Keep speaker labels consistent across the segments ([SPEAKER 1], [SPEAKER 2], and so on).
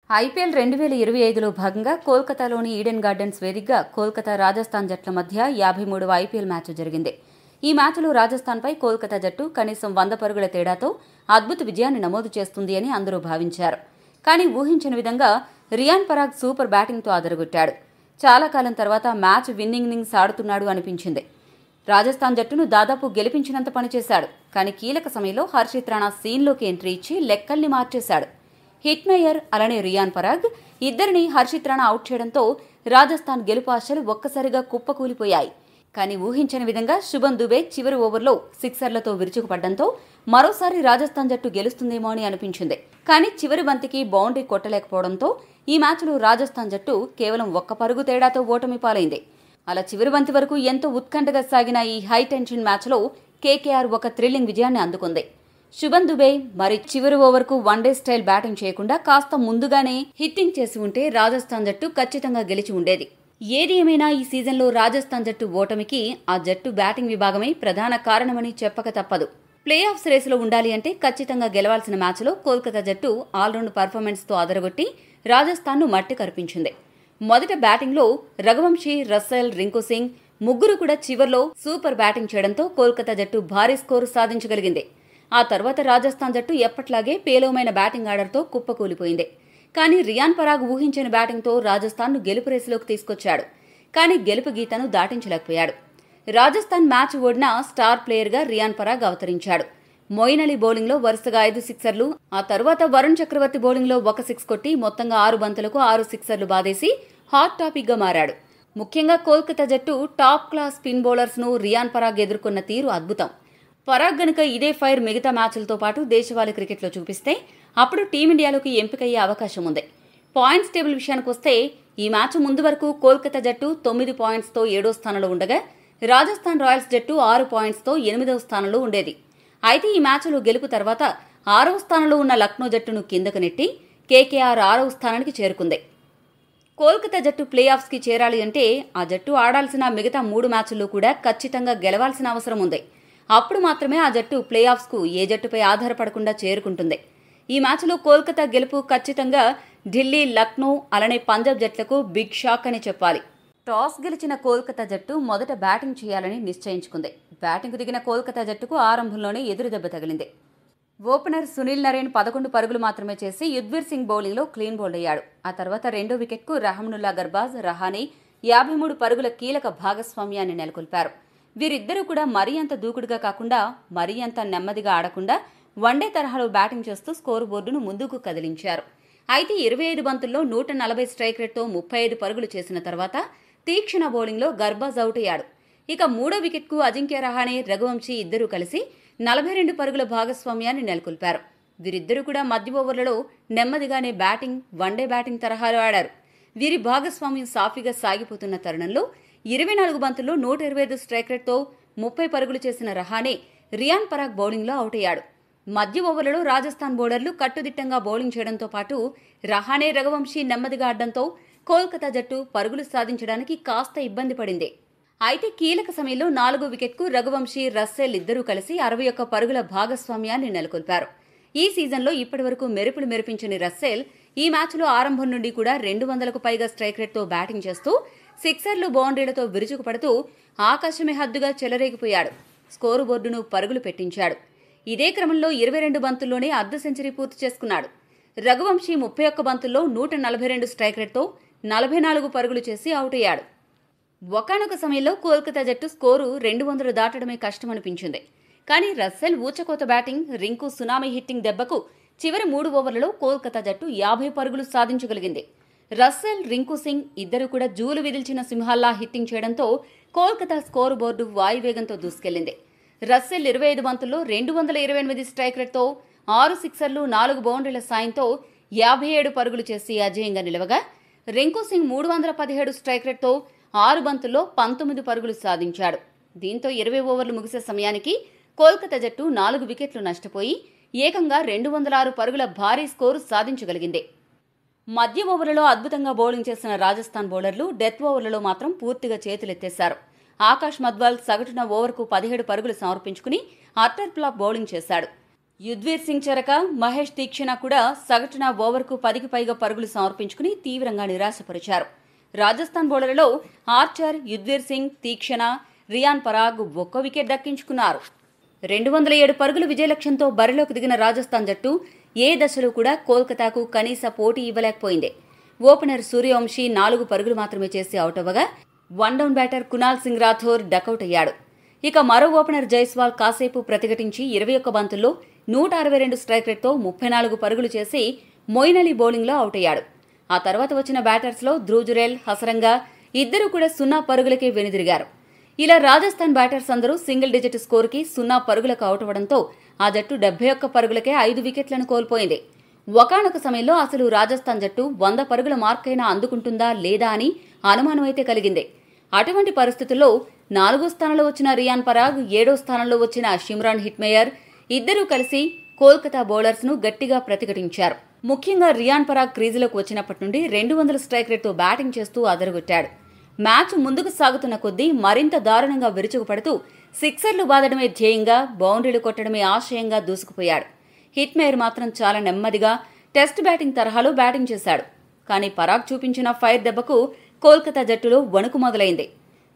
[SPEAKER 1] IPL 2025లో భాగంగా కోల్కతాలోని Eden gardens వేదికగా కోల్కతా రాజస్థాన్ జట్ల మధ్య 53వ ఐపీఎల్ మ్యాచ్ జరిగింది. ఈ మ్యాచ్లో రాజస్థాన్పై కోల్కతా జట్టు కనీసం 100 పరుగుల తేడాతో అద్భుత విజయాన్ని నమోదు చేస్తుంది అని అందరూ భావించారు. కానీ ఊహించని విధంగా రియాన్ పరాగ్ సూపర్ బ్యాటింగ్తో అదరగొట్టాడు. చాలా కాలం తర్వాత మ్యాచ్ విన్నింగ్ ఇన్నింగ్స్ ఆడుతున్నాడు అనిపించింది. రాజస్థాన్ జట్టును దాదాపు గెలిపించినంత పనిచేశాడు. కానీ కీలక సమయంలో హర్షిత్ రాణా సీన్లోకి ఎంట్రీ ఇచ్చి లెక్కల్ని మార్చేశాడు. హిట్ మేయర్ అలానే రియాన్ పరాగ్ ఇద్దరిని హర్షిత్ రాణా అవుట్ చేయడంతో రాజస్థాన్ గెలుపు ఆశలు ఒక్కసారిగా కుప్పకూలిపోయాయి. కానీ ఊహించని విధంగా శుభన్ దుబే చివరి ఓవర్లో సిక్సర్లతో విరుచుకుపడ్డంతో మరోసారి రాజస్థాన్ జట్టు గెలుస్తుందేమో అని అనిపించింది. కానీ చివరి బంతికి బౌండరీ కొట్టలేకపోవడంతో ఈ మ్యాచ్లో రాజస్థాన్ జట్టు కేవలం 1 పరుగు తేడాతో ఓటమి పాలైంది. అలా చివరి బంతి వరకు ఎంతో ఉత్కంఠగా సాగిన ఈ హై టెన్షన్ మ్యాచ్లో కేకేఆర్ ఒక థ్రిల్లింగ్ విజయాన్ని అందుకుంది. శుభన్ దుబే మరి చివరి ఓవర్కు వన్డే స్టైల్ బ్యాటింగ్ చేయకుండా కాస్త ముందుగానే హిట్టింగ్ చేసి ఉంటే రాజస్థాన్ జట్టు ఖచ్చితంగా గెలిచి ఉండేది. ఏది ఏమైనా ఈ సీజన్లో రాజస్థాన్ జట్టు ఓటమికి ఆ జట్టు బ్యాటింగ్ విభాగమే ప్రధాన కారణమని చెప్పక తప్పదు. ప్లే ఆఫ్స్ రేసులో ఉండాలి అంటే ఖచ్చితంగా గెలవాల్సిన మ్యాచ్లో కోల్కతా జట్టు ఆల్రౌండ్ పర్ఫార్మెన్స్తో అదరగొట్టి రాజస్థాన్ను మట్టి కరిపించింది. మొదట బ్యాటింగ్లో రఘువంశీ, రస్సెల్, రింకు సింగ్ ముగ్గురు కూడా చివర్లో సూపర్ బ్యాటింగ్ చేయడంతో కోల్కతా జట్టు భారీ స్కోరు సాధించగలిగింది. ఆ తర్వాత రాజస్థాన్ జట్టు ఎప్పట్లాగే పేలవమైన బ్యాటింగ్ ఆర్డర్తో కుప్పకూలిపోయింది. కానీ రియాన్ పరాగ్ ఊహించని బ్యాటింగ్తో రాజస్థాన్ను గెలుపు రేసులోకి తీసుకొచ్చాడు. కానీ గెలుపు గీతను దాటించలేకపోయాడు. రాజస్థాన్ మ్యాచ్ ఓడిన స్టార్ ప్లేయర్గా రియాన్ పరాగ్ అవతరించాడు. మొయిన్ అలీ బౌలింగ్లో వరుసగా 5 సిక్సర్లు, ఆ తర్వాత వరుణ్ చక్రవర్తి బౌలింగ్లో 1 సిక్స్ కొట్టి మొత్తంగా 6 బంతులకు 6 సిక్సర్లు బాదేసి హాట్ టాపిక్గా మారాడు. ముఖ్యంగా కోల్కతా జట్టు టాప్ క్లాస్ స్పిన్ బౌలర్స్ను రియాన్ పరాగ్ ఎదుర్కొన్న తీరు అద్భుతం. పరాగ్ గనుక ఇదే ఫైర్ మిగతా మ్యాచ్లతో పాటు దేశవాళీ క్రికెట్లో చూపిస్తే అప్పుడు టీమిండియాలోకి ఎంపికయ్యే అవకాశం ఉంది. పాయింట్స్ టేబుల్ విషయానికి వస్తే ఈ మ్యాచ్ ముందు వరకు కోల్కతా జట్టు 9 పాయింట్స్తో 7వ స్థానంలో ఉండగా రాజస్థాన్ రాయల్స్ జట్టు 6 పాయింట్స్తో 8వ స్థానంలో ఉండేది. అయితే ఈ మ్యాచ్లో గెలుపు తర్వాత 6వ స్థానంలో ఉన్న లక్నో జట్టును కిందకు నెట్టి కేకేఆర్ 6వ స్థానానికి చేరుకుంది. కోల్కతా జట్టు ప్లే ఆఫ్స్కి చేరాలి అంటే ఆ జట్టు ఆడాల్సిన మిగతా 3 మ్యాచ్ల్లో కూడా ఖచ్చితంగా గెలవాల్సిన అవసరం ఉంది. అప్పుడు మాత్రమే ఆ జట్టు ప్లే ఆఫ్స్కు ఏ జట్టుపై ఆధారపడకుండా చేరుకుంటుంది. ఈ మ్యాచ్లో కోల్కతా గెలుపు ఖచ్చితంగా ఢిల్లీ, లక్నో అలానే పంజాబ్ జట్లకు బిగ్ షాక్ అని చెప్పాలి. టాస్ గెలిచిన కోల్కతా జట్టు మొదట బ్యాటింగ్ చేయాలని నిశ్చయించుకుంది. బ్యాటింగ్కు దిగిన కోల్కతా జట్టుకు ఆరంభంలోనే ఎదురు దెబ్బ తగిలింది. ఓపెనర్ సునీల్ నరేన్ 11 పరుగులు మాత్రమే చేసి యుద్వీర్ సింగ్ బౌలింగ్లో క్లీన్ బౌల్డ్ అయ్యాడు. ఆ తర్వాత రెండో వికెట్కు రహమనుల్లా గర్బాజ్, రహానే 53 పరుగుల కీలక భాగస్వామ్యాన్ని నెలకొల్పారు. వీరిద్దరూ కూడా మరీ అంత దూకుడుగా కాకుండా మరీ అంత నెమ్మదిగా ఆడకుండా వన్డే తరహాలో బ్యాటింగ్ చేస్తూ స్కోరు బోర్డును ముందుకు కదిలించారు. అయితే 25 బంతుల్లో 140 స్ట్రైక్ రేట్తో 35 పరుగులు చేసిన తర్వాత తీక్షణ బౌలింగ్లో గర్బాజ్ అవుట్ అయ్యాడు. ఇక మూడో వికెట్కు అజింక్య రహానే, రఘువంశీ ఇద్దరూ కలిసి 42 పరుగుల భాగస్వామ్యాన్ని నెలకొల్పారు. వీరిద్దరూ కూడా మధ్య ఓవర్లలో నెమ్మదిగానే బ్యాటింగ్, వన్డే బ్యాటింగ్ తరహాలో ఆడారు. వీరి భాగస్వామ్యం సాఫీగా సాగిపోతున్న తరుణంలో 24 బంతుల్లో 125 స్ట్రైక్ రేట్తో 30 పరుగులు చేసిన రహానే రియాన్ పరాగ్ బౌలింగ్లో అవుట్ అయ్యాడు. మధ్య ఓవర్లలో రాజస్థాన్ బౌలర్లు కట్టుదిట్టంగా బౌలింగ్ చేయడంతో పాటు రహానే, రఘువంశీ నెమ్మదిగా ఆడడంతో కోల్కతా జట్టు పరుగులు సాధించడానికి కాస్త ఇబ్బంది పడింది. అయితే కీలక సమయంలో 4వ వికెట్కు రఘువంశీ, రస్సెల్ ఇద్దరూ కలిసి 61 పరుగుల భాగస్వామ్యాన్ని నెలకొల్పారు. ఈ సీజన్లో ఇప్పటివరకు మెరుపులు మెరిపించని రస్సెల్ ఈ మ్యాచ్లో ఆరంభం నుండి కూడా 200కు పైగా స్ట్రైక్ రేట్తో బ్యాటింగ్ చేస్తూ సిక్సర్లు, బౌండరీలతో విరుచుకుపడుతూ ఆకాశమే హద్దుగా చెలరేగిపోయాడు. స్కోరు బోర్డును పరుగులు పెట్టించాడు. ఇదే క్రమంలో 22 బంతుల్లోనే అర్ధ సెంచరీ పూర్తి చేసుకున్నాడు. రఘువంశీ 31 బంతుల్లో 142 స్ట్రైక్ రేట్తో 44 పరుగులు చేసి అవుట్ అయ్యాడు. ఒకానొక సమయంలో కోల్కతా జట్టు స్కోరు 200 దాటడమే కష్టమనిపించింది. కానీ రస్సెల్ ఊచకోత బ్యాటింగ్, రింకు సునామీ హిట్టింగ్ దెబ్బకు చివరి 3 ఓవర్లలో కోల్కతా జట్టు 50 పరుగులు సాధించగలిగింది. రస్సెల్, రింకు సింగ్ ఇద్దరు కూడా జూలు విదిల్చిన సింహాల్లా హిట్టింగ్ చేయడంతో కోల్కతా స్కోరు బోర్డు వాయువేగంతో దూసుకెళ్లింది. రస్సెల్ 25 బంతుల్లో 228 స్ట్రైక్ రేట్తో 6 సిక్సర్లు, 4 బౌండరీల సాయంతో 57 పరుగులు చేసి అజేయంగా నిలవగా రింకు సింగ్ 317 స్ట్రైక్ రేట్తో 6 బంతుల్లో 19 పరుగులు సాధించాడు. దీంతో 20 ఓవర్లు ముగిసే సమయానికి కోల్కతా జట్టు 4 వికెట్లు నష్టపోయి ఏకంగా 206 పరుగుల భారీ స్కోరు సాధించగలిగింది. మధ్య ఓవర్లలో అద్భుతంగా బౌలింగ్ చేసిన రాజస్థాన్ బౌలర్లు డెత్ ఓవర్లలో మాత్రం పూర్తిగా చేతులెత్తేశారు. ఆకాష్ మద్వాల్ సగటున ఓవర్కు 17 పరుగులు సమర్పించుకుని అట్టర్ ఫ్లాప్ బౌలింగ్ చేశాడు. యుజ్వేర్ సింగ్ చెరక మహేష్ తీక్షణ కూడా సగటున ఓవర్కు 10కి పైగా పరుగులు సమర్పించుకుని తీవ్రంగా నిరాశపరిచారు. రాజస్థాన్ బౌలర్లలో ఆర్చర్, యుజ్వేర్ సింగ్, తీక్షణ, రియాన్ పరాగ్ ఒక్క వికెట్ దక్కించుకున్నారు. 207 పరుగుల విజయ లక్ష్యంతో బరిలోకి దిగిన రాజస్థాన్ జట్టు ఏ దశలో కూడా కోల్కతాకు కనీస పోటీ ఇవ్వలేకపోయింది. ఓపెనర్ సూర్యవంశీ 4 పరుగులు మాత్రమే చేసి అవుట్ అవ్వగా one down batter Kunal Singh Rathore duck out అయ్యాడు. ఇక మరో ఓపెనర్ జైస్వాల్ కాసేపు ప్రతిఘటించి 21 బంతుల్లో 162 స్ట్రైక్ రేట్తో 34 పరుగులు చేసి మొయిన్ అలీ బౌలింగ్లో అవుట్ అయ్యాడు. ఆ తర్వాత వచ్చిన బ్యాటర్స్లో ధ్రువ్ జురేల్, హసరంగా ఇద్దరూ కూడా 0 పరుగులకే వెనుదిరిగారు. ఇలా రాజస్థాన్ బ్యాటర్స్ అందరూ సింగిల్ డిజిట్ స్కోర్కి 0 పరుగులకు అవుట్ అవ్వడంతో ఆ జట్టు 71 పరుగులకే 5 వికెట్లను కోల్పోయింది. ఒకానొక సమయంలో అసలు రాజస్థాన్ జట్టు 100 పరుగుల మార్కైనా అందుకుంటుందా లేదా అని అనుమానమైతే కలిగింది. అటువంటి పరిస్థితుల్లో 4వ స్థానంలో వచ్చిన రియాన్ పరాగ్, 7వ స్థానంలో వచ్చిన షిమ్రాన్ హిట్మేయర్ ఇద్దరూ కలిసి కోల్కతా బౌలర్స్ ను గట్టిగా ప్రతిఘటించారు. ముఖ్యంగా రియాన్ పరాగ్ క్రీజులోకి వచ్చినప్పటి నుండి 200 స్ట్రైక్ రేట్తో బ్యాటింగ్ చేస్తూ అదరగొట్టాడు. మ్యాచ్ ముందుకు సాగుతున్న కొద్దీ మరింత దారుణంగా విరుచుకుపడుతూ సిక్సర్లు బాదడమే ధ్యేయంగా, బౌండరీలు కొట్టడమే ఆశయంగా దూసుకుపోయాడు. హిట్మేయర్ మాత్రం చాలా నెమ్మదిగా టెస్ట్ బ్యాటింగ్ తరహాలో బ్యాటింగ్ చేశాడు. కానీ పరాగ్ చూపించిన ఫైర్ దెబ్బకు కోల్కతా జట్టులో వణుకు మొదలైంది.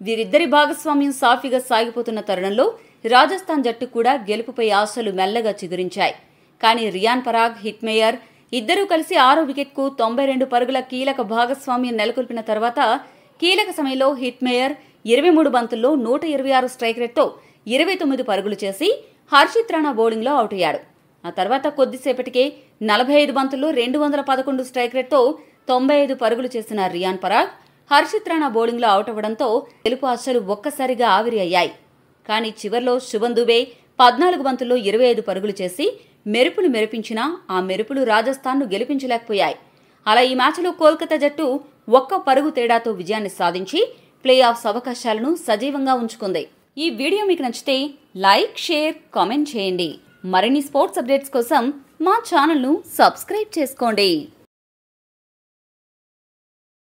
[SPEAKER 1] వీరిద్దరి భాగస్వామ్యం సాఫీగా సాగిపోతున్న తరుణంలో రాజస్థాన్ జట్టు కూడా గెలుపుపై ఆశలు మెల్లగా చిగురించాయి. కానీ రియాన్ పరాగ్, హిట్మేయర్ ఇద్దరూ కలిసి 6వ వికెట్కు 92 పరుగుల కీలక భాగస్వామ్యం నెలకొల్పిన తర్వాత కీలక సమయంలో హిట్మేయర్ 23 బంతుల్లో 126 స్ట్రైక్ రేట్తో 29 పరుగులు చేసి హర్షిత్ రాణా బౌలింగ్లో అవుట్ అయ్యాడు. ఆ తర్వాత కొద్దిసేపటికే 45 బంతుల్లో 211 స్ట్రైక్ రేట్తో 95 పరుగులు చేసిన రియాన్ పరాగ్ హర్షిత్ రాణా బౌలింగ్లో అవుట్ అవ్వడంతో గెలుపు ఆశలు ఒక్కసారిగా ఆవిరి అయ్యాయి. కానీ చివర్లో శుభన్ దుబే 14 బంతుల్లో 25 పరుగులు చేసి మెరుపులు మెరిపించినా ఆ మెరుపులు రాజస్థాన్ను గెలిపించలేకపోయాయి. అలా ఈ మ్యాచ్లో కోల్కతా జట్టు 1 పరుగు తేడాతో విజయాన్ని సాధించి ప్లే ఆఫ్స్ అవకాశాలను సజీవంగా ఉంచుకుంది. ఈ వీడియో మీకు నచ్చితే లైక్, షేర్, కామెంట్ చేయండి. మరిన్ని స్పోర్ట్స్ అప్డేట్స్ కోసం మా ఛానల్ను సబ్స్క్రైబ్ చేసుకోండి.